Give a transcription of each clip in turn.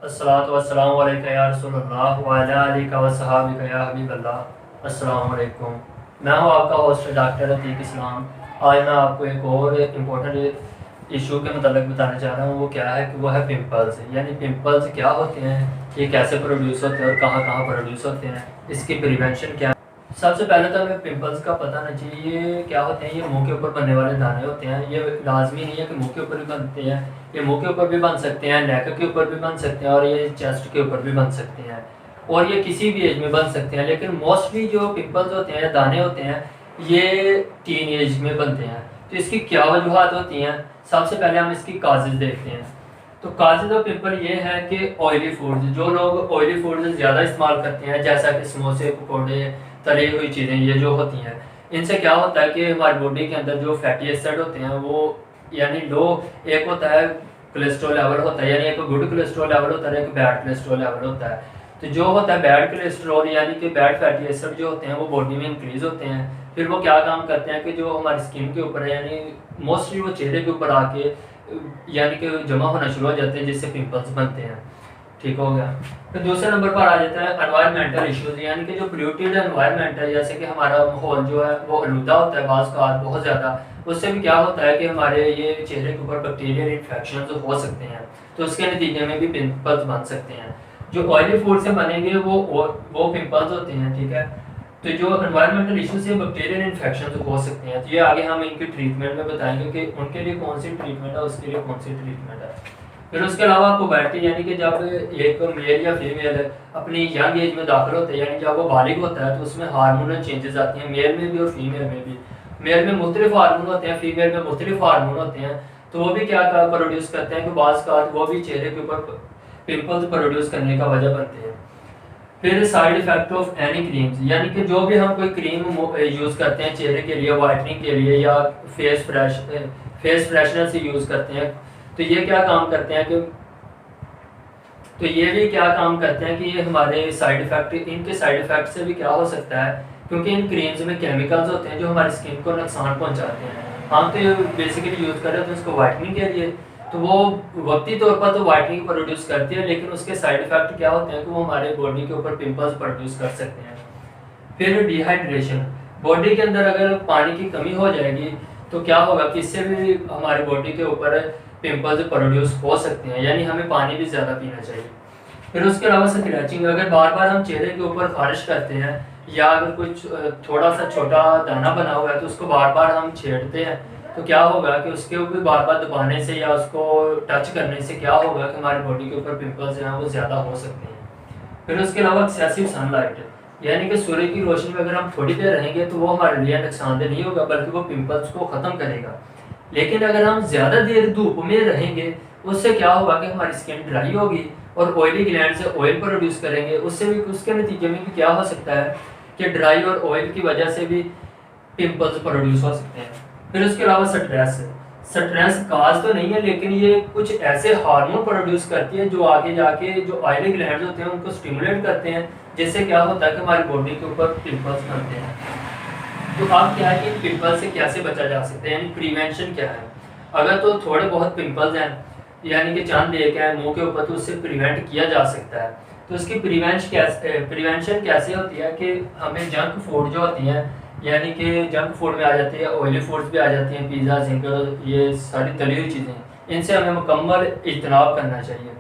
अस्सलातु वस्सलामु अलैका या रसूलल्लाह व अला आलिका व सहाबिका या हबीबल्लाह। अस्सलामु अलैकुम। मैं हूँ आपका होस्ट डॉक्टर अतीक इस्लाम। आज मैं आपको एक और इम्पोर्टेंट इशू के मतलब बताना चाह रहा हूँ। वो क्या है कि वो है पिंपल्स। यानी पिंपल्स क्या होते हैं, ये कैसे प्रोड्यूस होते हैं और कहाँ कहाँ प्रोड्यूस होते हैं, इसकी प्रिवेंशन क्या है। सबसे पहले तो हमें पिंपल्स का पता होना चाहिए। ये क्या होते हैं, ये मुंह के ऊपर बनने वाले दाने होते हैं। ये लाजमी नहीं है कि मुंह के ऊपर भी बनते हैं, ये मुंह के ऊपर भी बन सकते हैं, नेक के ऊपर भी बन सकते हैं और ये चेस्ट के ऊपर भी बन सकते हैं और ये किसी भी एज में बन सकते हैं। लेकिन मोस्टली जो पिंपल्स होते हैं, दाने होते हैं, ये टीन एज में बनते हैं। तो इसकी क्या वजूहत होती हैं, सबसे पहले हम इसकी काजेज देखते हैं। तो काजेज ऑफ पिंपल ये है कि ऑयली फूड, जो लोग ऑयली फूड ज़्यादा इस्तेमाल करते हैं जैसा कि समोसे, पकौड़े, तली हुई चीज़ें ये जो होती हैं, इनसे क्या होता है कि हमारी बॉडी के अंदर जो फैटी एसिड होते हैं वो यानी लो, एक होता है कोलेस्ट्रॉल लेवल होता है, यानी एक गुड कोलेस्ट्रॉल लेवल होता है, एक बैड कोलेस्ट्रॉल लेवल होता है। तो जो होता है बैड कोलेस्ट्रॉल यानी कि बैड फैटी एसिड जो होते हैं वो बॉडी में इंक्रीज होते हैं। फिर वो क्या काम करते हैं कि जो हमारी स्किन के ऊपर है, यानी मोस्टली वो चेहरे के ऊपर आके यानी कि जमा होना शुरू हो जाते हैं, जिससे पिंपल्स बनते हैं। ठीक हो गया। फिर दूसरे नंबर पर आ जाता है एनवायरमेंटल इश्यूज, यानी कि जो पोल्यूटेड एनवायरनमेंट है, जैसे कि हमारा माहौल जो है वो आलूदा होता है बाज़ का बहुत ज़्यादा। उससे भी क्या होता है कि हमारे ये चेहरे के ऊपर बैक्टीरियल इन्फेक्शन हो सकते हैं, तो उसके नतीजे में भी पिंपल्स बन सकते हैं। जो ऑयली फूड से बनेंगे वो पिंपल्स होते हैं। ठीक है। तो जो एनवायरमेंटल इशू से बैक्टीरियल इन्फेक्शन हो सकते हैं, तो ये आगे हम इनकी ट्रीटमेंट में बताएंगे कि उनके लिए कौन सी ट्रीटमेंट है, उसके लिए कौन सी ट्रीटमेंट है। फिर उसके अलावा पुबर्टी, यानी कि जब एक मेल या फीमेल अपनी यंग एज में दाखिल होता है, यानी जब वो बालिग होता है, तो उसमें हार्मोनल चेंजेस आती हैं, मेल में भी और फीमेल में भी। मेल में मुख्तलिफ हार्मोन होते हैं, फीमेल में मुख्तलिफ हार्मोन होते हैं। तो वो भी क्या प्रोड्यूस करते हैं कि बाज़ का वो भी चेहरे के ऊपर पिंपल्स प्रोड्यूस करने का वजह बनते हैं। फिर side effect of any creams, यानी कि जो भी हम कोई क्रीम यूज़ करते हैं चेहरे के लिए, वाइटनिंग के लिए या फेस फ्रेशनर से यूज़ करते हैं, तो ये क्या काम करते हैं कि ये हमारे साइड इफेक्ट, इनके साइड इफेक्ट से भी क्या हो सकता है, क्योंकि इन क्रीम्स में केमिकल्स होते हैं जो हमारी स्किन को नुकसान पहुंचाते हैं। हम तो बेसिकली यूज़ कर रहे होते हैं उसको वाइटनिंग के लिए, तो वो वक्ती तौर पर तो वाइटनिंग प्रोड्यूस करती है, लेकिन उसके साइड इफेक्ट क्या होते हैं कि वो हमारे बॉडी के ऊपर पिंपल्स प्रोड्यूस कर सकते हैं। फिर डिहाइड्रेशन, बॉडी के अंदर अगर पानी की कमी हो जाएगी तो क्या होगा कि इससे भी हमारी बॉडी के ऊपर पिंपल्स प्रोड्यूस हो सकते हैं, यानी हमें पानी भी ज़्यादा पीना चाहिए। फिर उसके अलावा स्क्रैचिंग, अगर बार बार हम चेहरे के ऊपर खारिश करते हैं या अगर कुछ थोड़ा सा छोटा दाना बना हुआ है तो उसको बार बार हम छेड़ते हैं, तो क्या होगा कि उसके ऊपर बार बार दबाने से या उसको टच करने से क्या होगा कि हमारी बॉडी के ऊपर पिंपल्स जो हैं वो ज़्यादा हो सकते हैं। फिर उसके अलावा एक्सेसिव सनलाइट, यानी कि सूर्य की रोशनी में अगर हम थोड़ी देर रहेंगे तो वो हमारे लिए नुकसानदेह नहीं होगा, बल्कि वो पिंपल्स को ख़त्म करेगा। लेकिन अगर हम ज़्यादा देर धूप में रहेंगे, उससे क्या होगा कि हमारी स्किन ड्राई होगी और ऑयली ग्लैंड से ऑयल प्रोड्यूस करेंगे, उससे भी उसके नतीजे में भी क्या हो सकता है कि ड्राई और ऑयल की वजह से भी पिंपल्स प्रोड्यूस हो सकते हैं। फिर उसके अलावा स्ट्रेस काज तो नहीं है, लेकिन ये कुछ ऐसे हार्मोन प्रोड्यूस करती है जो आगे जाके जो ऑयली ग्लैंड होते हैं उनको स्टिमुलेट करते हैं, जिससे क्या होता है कि हमारी बॉडी के ऊपर पिंपल्स बनते हैं। तो अब क्या है कि पिंपल से कैसे बचा जा सकता है, यानी प्रिवेंशन क्या है। अगर तो थोड़े बहुत पिंपल्स हैं, यानी कि चंद एक है मुंह के ऊपर, तो उससे प्रिवेंट किया जा सकता है। तो उसकी प्रिवेंशन कैसे होती है कि हमें जंक फूड जो होती हैं, यानी कि जंक फूड में आ जाती है, ऑयली फूड्स भी आ जाती हैं, पिज़्ज़ा, जिंगर, ये सारी तली हुई चीज़ें, इनसे हमें मुकम्मल इज्तनाब करना चाहिए।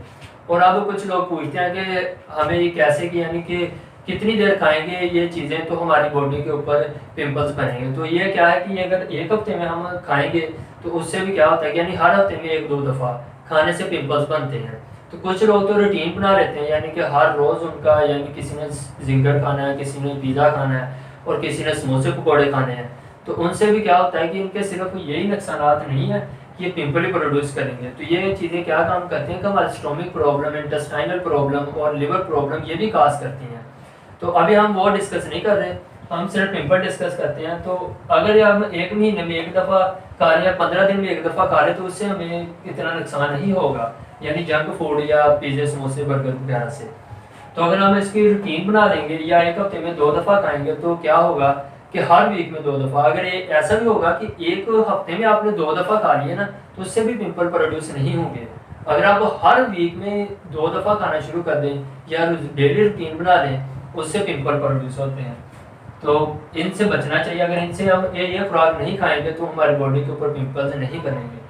और अब कुछ लोग पूछते हैं कि हमें ये कैसे कि यानी कि कितनी देर खाएंगे ये चीज़ें तो हमारी बॉडी के ऊपर पिंपल्स बनेंगे। तो ये क्या है कि अगर एक हफ्ते में हम खाएंगे तो उससे भी क्या होता है, यानी हर हफ्ते में एक दो दफ़ा खाने से पिंपल्स बनते हैं। तो कुछ लोग तो रूटीन बना लेते हैं, यानी कि हर रोज़ उनका, यानी किसी ने जिंगर खाना है, किसी ने पिज़्ज़ा खाना है और किसी ने समोसे पकौड़े खाने हैं। तो उनसे भी क्या होता है कि इनके सिर्फ यही नुकसान नहीं है, ये पिंपल ही प्रोड्यूस करेंगे। तो ये चीज़ें क्या काम करती हैं कि हमारे स्टोमिक प्रॉब्लम, इंटेस्टाइनल प्रॉब्लम और लिवर प्रॉब्लम ये भी काज करती हैं। तो अभी हम वो डिस्कस नहीं कर रहे, हम सिर्फ पिंपल डिस्कस करते हैं। तो अगर हम एक महीने में एक दफ़ा खा रहे हैं, 15 दिन में एक दफ़ा खा रहे हैं, तो उससे हमें इतना नुकसान नहीं होगा, यानी जंक फूड या पिज़्ज़े, समोसे, बर्गर वगैरह से। तो अगर हम इसकी रूटीन बना देंगे या एक हफ्ते में 2 दफ़ा खाएंगे, तो क्या होगा कि हर वीक में 2 दफ़ा, अगर ऐसा भी होगा कि एक हफ्ते में आपने 2 दफ़ा खा लिए ना, तो उससे भी पिंपल प्रोड्यूस नहीं होंगे। अगर आप हर वीक में 2 दफ़ा खाना शुरू कर दें या डेली रूटीन बना लें, उससे पिंपल प्रोड्यूस होते हैं। तो इनसे बचना चाहिए। अगर इनसे हम ये खुराक नहीं खाएंगे तो हमारी बॉडी के ऊपर पिंपल्स नहीं बनेंगे।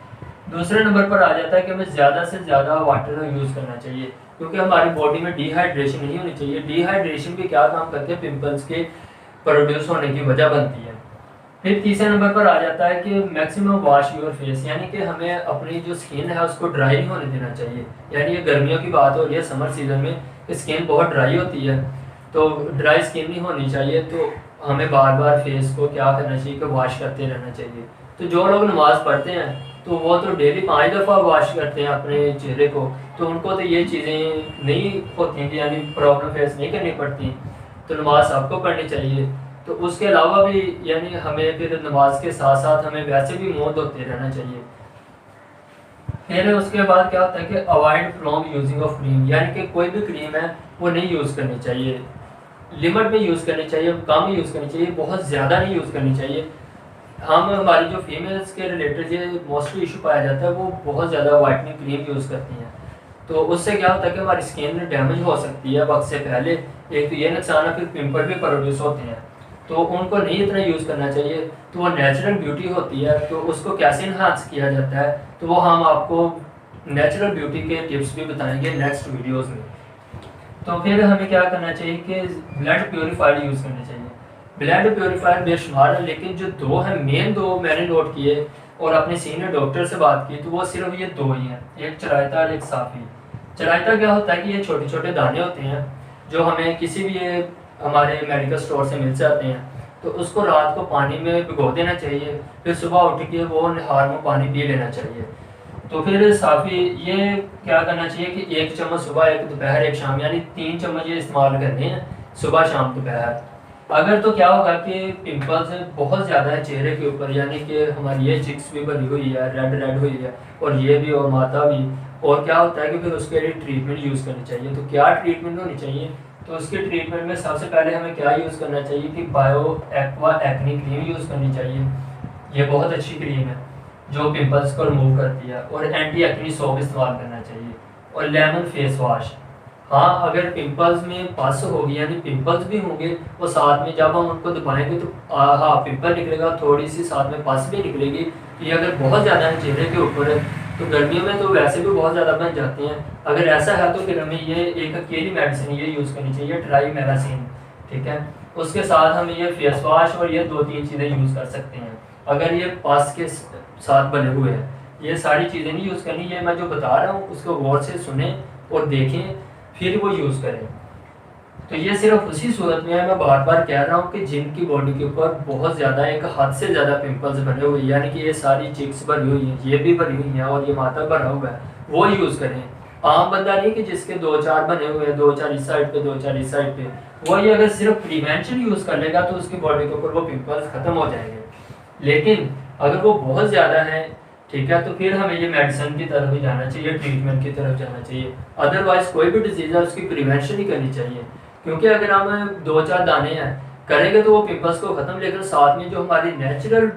दूसरे नंबर पर आ जाता है कि हमें ज़्यादा से ज़्यादा वाटर यूज़ करना चाहिए, क्योंकि हमारी बॉडी में डिहाइड्रेशन नहीं होनी चाहिए। डिहाइड्रेशन भी क्या काम करते हैं, पिंपल्स के प्रोड्यूस होने की वजह बनती है। फिर तीसरे नंबर पर आ जाता है कि मैक्सिमम वॉश योर फेस, यानी कि हमें अपनी जो स्किन है उसको ड्राई नहीं होने देना चाहिए। यानी ये गर्मियों की बात हो रही है, समर सीजन में स्किन बहुत ड्राई होती है, तो ड्राई स्किन नहीं होनी चाहिए। तो हमें बार बार फेस को क्या करना चाहिए कि वॉश करते रहना चाहिए। तो जो लोग नमाज़ पढ़ते हैं तो वो तो डेली 5 दफ़ा वॉश करते हैं अपने चेहरे को, तो उनको तो ये चीज़ें नहीं होती कि यानी प्रॉब्लम फेस नहीं करनी पड़ती। तो नमाज सबको पढ़नी चाहिए। तो उसके अलावा भी यानी हमें फिर नमाज के साथ साथ हमें वैसे भी मुँह धोते रहना चाहिए। फिर उसके बाद क्या होता है कि avoid from using of cream, यानी कि कोई भी क्रीम है वो नहीं यूज़ करनी चाहिए, लिमिट में यूज़ करनी चाहिए, कम यूज़ करनी चाहिए, बहुत ज़्यादा नहीं यूज़ करनी चाहिए। हमारी जो फीमेल्स के रिलेटेड ये मोस्टली इशू पाया जाता है, वो बहुत ज़्यादा वाइटनिंग क्रीम यूज़ करती हैं। तो उससे क्या होता है कि हमारी स्किन डैमेज हो सकती है वक्त से पहले। एक तो ये नुकसान है, फिर पिंपल भी प्रोड्यूस होते हैं, तो उनको नहीं इतना यूज़ करना चाहिए। तो वो नेचुरल ब्यूटी होती है, तो उसको कैसे इन्हांस किया जाता है, तो वो हम आपको नेचुरल ब्यूटी के टिप्स भी बताएंगे नेक्स्ट वीडियोज़ में। तो फिर हमें क्या करना चाहिए कि ब्लड प्योरीफायर यूज़ करना चाहिए। ब्लड प्योरीफायर बेशुमार है, लेकिन जो 2 हैं, मेन 2 मैंने नोट किए और अपने सीनियर डॉक्टर से बात की, तो वो सिर्फ ये 2 ही हैं, एक चराइता और एक साफ़ी। चराइता क्या होता है कि ये छोटे छोटे दाने होते हैं जो हमें किसी भी हमारे मेडिकल स्टोर से मिल जाते हैं। तो उसको रात को पानी में भिगो देना चाहिए, फिर सुबह उठ के वो नहार में पानी पी लेना चाहिए। तो फिर साफ़ी ये क्या करना चाहिए कि 1 चम्मच सुबह, 1 दोपहर, 1 शाम, यानी 3 चम्मच ये इस्तेमाल करने हैं, सुबह शाम दोपहर। अगर तो क्या होगा कि पिंपल्स बहुत ज़्यादा है चेहरे के ऊपर, यानी कि हमारी ये चिक्स भी भरी हुई है, रेड हुई है, और ये भी और माथा भी, और क्या होता है कि फिर उसके लिए ट्रीटमेंट यूज़ करनी चाहिए। तो क्या ट्रीटमेंट होनी चाहिए, तो उसके ट्रीटमेंट में सबसे पहले हमें क्या यूज़ करना चाहिए कि bio aqua acne cream use करनी चाहिए। ये बहुत अच्छी क्रीम है जो पिंपल्स को रिमूव करती है, और एंटी एक्नी सोप इस्तेमाल करना चाहिए, और लेमन फेस वॉश। हाँ, अगर पिंपल्स में पस होगी, यानी पिंपल्स भी होंगे, वो साथ में जब हम उनको दबाएंगे तो हाँ पिंपल निकलेगा, थोड़ी सी साथ में पस भी निकलेगी। ये अगर बहुत ज़्यादा है चेहरे के ऊपर, तो गर्मियों में तो वैसे भी बहुत ज़्यादा बन जाते हैं। अगर ऐसा है तो फिर हमें ये एक अकेली मेडिसिन ये यूज़ करनी चाहिए, ट्राइमेलासिन, ठीक है। उसके साथ हम ये फेस वॉश और ये 2-3 चीज़ें यूज़ कर सकते हैं। अगर ये पस के साथ बने हुए हैं, ये सारी चीज़ें नहीं यूज़ करनी। ये मैं जो बता रहा हूँ उसको गौर से सुने और देखें, फिर वो यूज़ करें। तो ये सिर्फ उसी सूरत में है, मैं बार बार कह रहा हूँ कि जिनकी बॉडी के ऊपर बहुत ज़्यादा, एक हद से ज़्यादा पिंपल्स बने हुए, यानी कि ये सारी चिक्स भरी हुई हैं, ये भी भरी हुई हैं, और ये माथा भरा हुआ है, वो यूज़ करें। आम बंदा नहीं कि जिसके 2-4 बने हुए हैं, 2-4 इस साइड पे, 2-4 इस साइड पे, वो ये अगर सिर्फ प्रिवेंशन यूज़ कर लेगा तो उसकी बॉडी के ऊपर वो पिंपल्स ख़त्म हो जाएंगे। लेकिन अगर वो बहुत ज़्यादा है, ठीक है, तो फिर हमें ये मेडिसिन की तरफ ही जाना चाहिए, ट्रीटमेंट की तरफ जाना चाहिए। अदरवाइज कोई भी डिजीज़ है उसकी प्रिवेंशन ही करनी चाहिए, क्योंकि अगर हम 2-4 दाने हैं करेंगे तो वो पिंपल्स को ख़त्म, लेकिन साथ में जो हमारी नेचुरल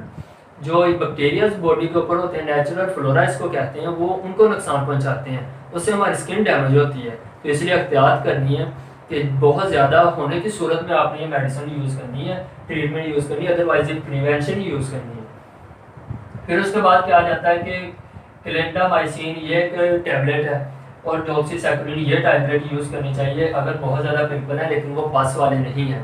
जो बैक्टीरियाज बॉडी के ऊपर होते हैं, नेचुरल फ्लोरा इसको कहते हैं, वो उनको नुकसान पहुँचाते हैं, उससे हमारी स्किन डैमेज होती है। तो इसलिए एहतियात करनी है कि बहुत ज़्यादा होने की सूरत में आपने ये मेडिसिन यूज़ करनी है, ट्रीटमेंट यूज़ करनी है, अदरवाइज ये प्रिवेंशन ही यूज़ करनी है। फिर उसके बाद क्या आ जाता है कि क्लिंडामाइसिन, ये एक टैबलेट है, और डॉक्सीसाइक्लिन, ये टैबलेट यूज़ करनी चाहिए अगर बहुत ज़्यादा पिंपल है लेकिन वो पास वाले नहीं हैं,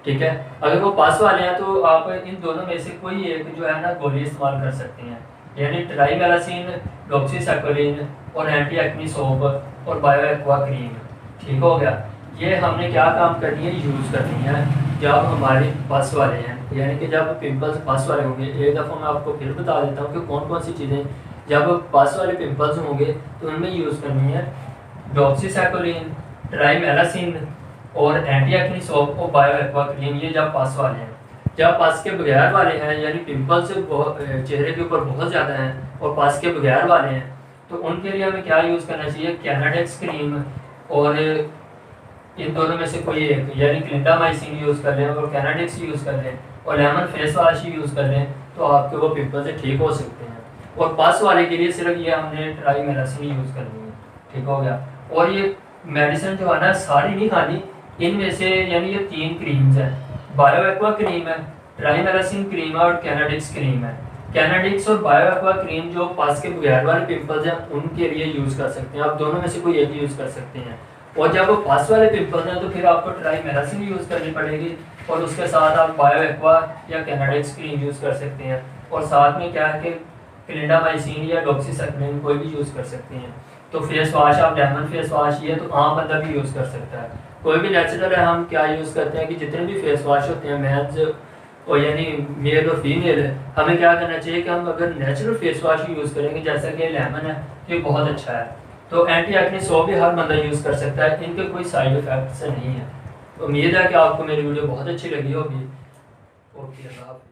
ठीक है। अगर वो पास वाले हैं तो आप इन दोनों में से कोई एक जो है ना गोली इस्तेमाल कर सकते हैं, यानी ट्राइमेलासिन, डॉक्सीसाइक्लिन, और एंटी एक्नी सोप, और बायो एक्वा क्रीम, ठीक हो गया। ये हमने क्या काम करनी है, यूज़ करनी है जब हमारे पास वाले हैं, यानी कि जब पिंपल्स पास वाले होंगे। एक दफ़ा मैं आपको फिर बता देता हूँ कि कौन कौन सी चीज़ें जब पास वाले पिंपल्स होंगे तो उनमें यूज़ करनी है, डॉक्सीसाइक्लिन, ट्राइमेलासिन, और एंटी एक्नी सोप, और बायो एक्वा क्रीम, ये जब पास वाले हैं। जब पास के बगैर वाले हैं, यानी पिंपल्स चेहरे के ऊपर बहुत ज़्यादा हैं और पास के बगैर वाले हैं, तो उनके लिए हमें क्या यूज़ करना चाहिए, कैनाडेक्स क्रीम, और इन दोनों में से कोई एक, यानी क्लिंडामाइसिन यूज़ कर लें और कैनाडेक्स यूज़ कर लें और लेमन फेस वॉश यूज़ कर लें, तो आपके वो पिंपल से ठीक हो सकते हैं। और पास वाले के लिए सिर्फ ये हमने ट्राइमेलासिन यूज़ करनी है। ठीक हो गया। और ये मेडिसिन जो है ना सारी नहीं खानी, इनमें से यानी ये 3 क्रीम्स हैं, बायो एक्वा क्रीम है, ट्राइमेरासिन क्रीम है और कैनाडिक्स क्रीम है। कैनाडिक्स और बायो एक्वा क्रीम जो पास के बगैर वाले पिंपल्स हैं उनके लिए यूज़ कर सकते हैं, आप दोनों में से कोई एक यूज़ कर सकते हैं। और जब वो पास वाले पिंपल्स हैं तो फिर आपको ट्राइमेरासिन यूज़ करनी पड़ेगी और उसके साथ आप बायो एक्वा या कैनाडिक्स क्रीम यूज़ कर सकते हैं। और साथ में क्या है कि क्लिंडामाइसिन या डॉक्सीसाइक्लिन कोई भी यूज़ कर सकते हैं। तो फेस वाश, आप लेमन फेस वाश ये तो आम बंदा भी यूज़ कर सकता है, कोई भी नेचुरल है। हम क्या यूज़ करते हैं कि जितने भी फेस वाश होते हैं मेंस और यानी मेल और फीमेल है, हमें क्या करना चाहिए कि हम अगर नेचुरल फेस वाश यूज़ करेंगे जैसा कि लेमन है, ये बहुत अच्छा है। तो एंटी एक्ने सोप भी हर बंदा यूज़ कर सकता है, इनके कोई साइड इफेक्ट्स नहीं है। तो उम्मीद है कि आपको मेरी वीडियो बहुत अच्छी लगी होगी। ओके, अल्लाह हाफ़िज़।